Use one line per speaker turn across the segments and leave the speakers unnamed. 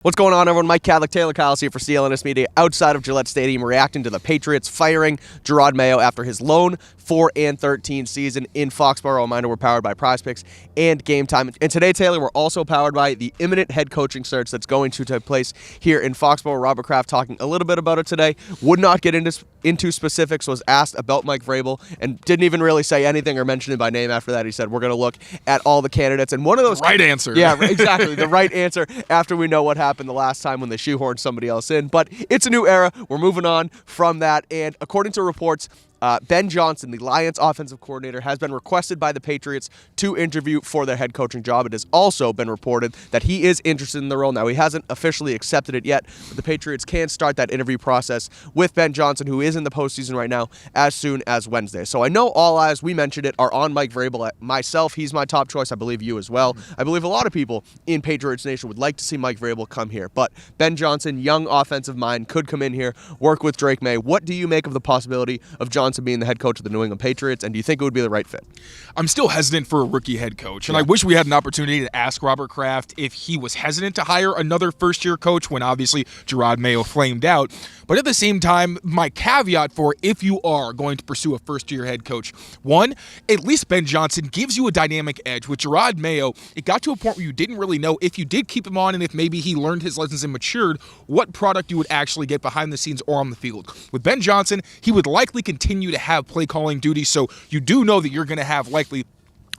What's going on, everyone? Mike Kadlick, Tayler Kyles here for CLNS Media outside of Gillette Stadium, reacting to the Patriots firing Jerod Mayo after his lone 4-13 season in Foxborough. A reminder, we're powered by Prize Picks and Game Time. And today, Taylor, we're also powered by the imminent head coaching search that's going to take place here in Foxborough. Robert Kraft talking a little bit about it today. Would not get into specifics, was asked about Mike Vrabel, and didn't even really say anything or mention it by name after that. He said, we're going to look at all the candidates. And one of those...
Right answer.
Yeah, exactly. The right answer after we know what happened the last time when they shoehorned somebody else in. But it's a new era. We're moving on from that. And according to reports, Ben Johnson, the Lions offensive coordinator, has been requested by the Patriots to interview for their head coaching job. It has also been reported that he is interested in the role. Now, he hasn't officially accepted it yet, but the Patriots can start that interview process with Ben Johnson, who is in the postseason right now, as soon as Wednesday. So I know all eyes, we mentioned it, are on Mike Vrabel. Myself, he's my top choice. I believe you as well. I believe a lot of people in Patriots Nation would like to see Mike Vrabel come here. But Ben Johnson, young offensive mind, could come in here, work with Drake May. What do you make of the possibility of Johnson being the head coach of the New England Patriots, and do you think it would be the right fit?
I'm still hesitant for a rookie head coach, and I wish we had an opportunity to ask Robert Kraft if he was hesitant to hire another first-year coach when obviously Jerod Mayo flamed out. But at the same time, my caveat for if you are going to pursue a first-year head coach, one, at least Ben Johnson gives you a dynamic edge. With Jerod Mayo, it got to a point where you didn't really know if you did keep him on and if maybe he learned his lessons and matured, what product you would actually get behind the scenes or on the field. With Ben Johnson, he would likely continue to have play calling duties, so you do know that you're going to have likely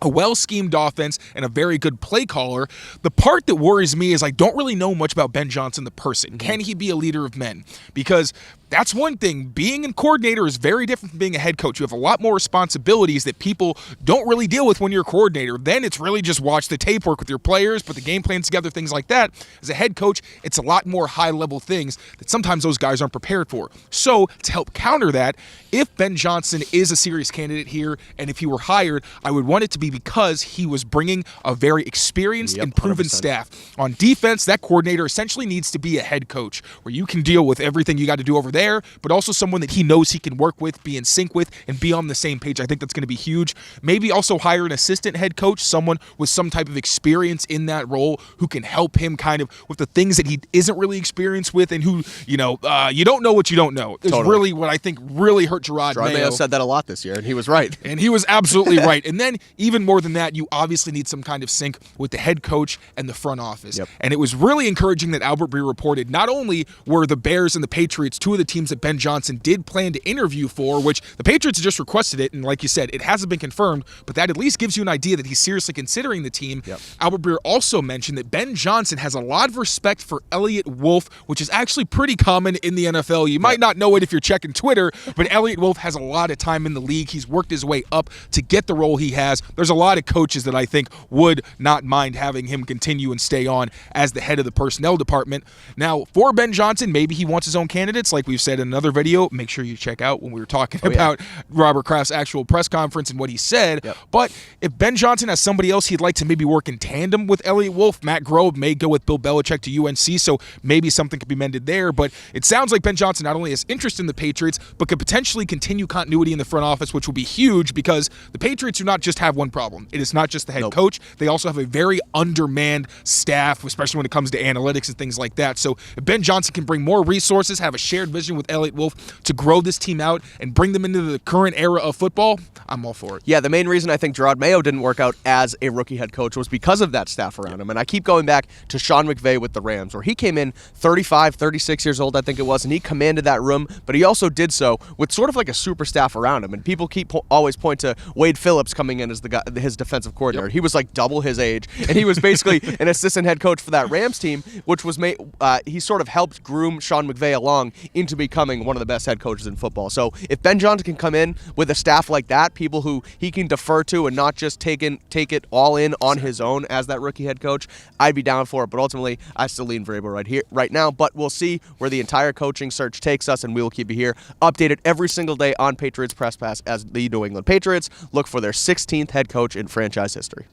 a well-schemed offense and a very good play caller. The part that worries me is I don't really know much about Ben Johnson, the person. Can he be a leader of men? Because that's one thing. Being a coordinator is very different from being a head coach. You have a lot more responsibilities that people don't really deal with when you're a coordinator. Then it's really just watch the tape, work with your players, put the game plans together, things like that. As a head coach, it's a lot more high-level things that sometimes those guys aren't prepared for. So to help counter that, if Ben Johnson is a serious candidate here, and if he were hired, I would want it to be because he was bringing a very experienced and proven 100%. Staff. On defense, that coordinator essentially needs to be a head coach where you can deal with everything you got to do over there, but also someone that he knows he can work with, be in sync with, and be on the same page. I think that's going to be huge. Maybe also hire an assistant head coach, someone with some type of experience in that role who can help him kind of with the things that he isn't really experienced with and who, you don't know what you don't know. Is really what I think really hurt Jerod Mayo.
Mayo said that a lot this year, and he was right.
And he was absolutely right. And then even more than that, you obviously need some kind of sync with the head coach and the front office.
Yep.
And it was really encouraging that Albert Breer reported not only were the Bears and the Patriots two of the teams that Ben Johnson did plan to interview for, which the Patriots just requested it, and like you said, it hasn't been confirmed, but that at least gives you an idea that he's seriously considering the team.
Yep.
Albert Breer also mentioned that Ben Johnson has a lot of respect for Elliott Wolf, which is actually pretty common in the NFL. You might not know it if you're checking Twitter, but Elliott Wolf has a lot of time in the league. He's worked his way up to get the role he has. There's a lot of coaches that I think would not mind having him continue and stay on as the head of the personnel department. Now, for Ben Johnson, maybe he wants his own candidates, like we've said in another video. Make sure you check out when we were talking about Robert Kraft's actual press conference and what he said.
Yep.
But if Ben Johnson has somebody else he'd like to maybe work in tandem with Elliott Wolf, Matt Grove may go with Bill Belichick to UNC, so maybe something could be mended there. But it sounds like Ben Johnson not only has interest in the Patriots, but could potentially continue continuity in the front office, which will be huge because the Patriots do not just have one problem. It is not just the head coach. They also have a very undermanned staff, especially when it comes to analytics and things like that. So if Ben Johnson can bring more resources, have a shared vision with Elliott Wolf to grow this team out and bring them into the current era of football, I'm all for it.
Yeah, the main reason I think Jerod Mayo didn't work out as a rookie head coach was because of that staff around him. And I keep going back to Sean McVay with the Rams, where he came in 35, 36 years old, I think it was, and he commanded that room, but he also did so with sort of like a super staff around him. And people always point to Wade Phillips coming in as his defensive coordinator. He was like double his age, and he was basically an assistant head coach for that Rams team, which was he sort of helped groom Sean McVay along into becoming one of the best head coaches in football. So if Ben Johnson can come in with a staff like that, people who he can defer to and not just take it all in on his own as that rookie head coach, I'd be down for it. But ultimately, I still lean Vrabel right now. But we'll see where the entire coaching search takes us, and we will keep you here updated every single day on Patriots Press Pass as the New England Patriots look for their 16th head coach in franchise history.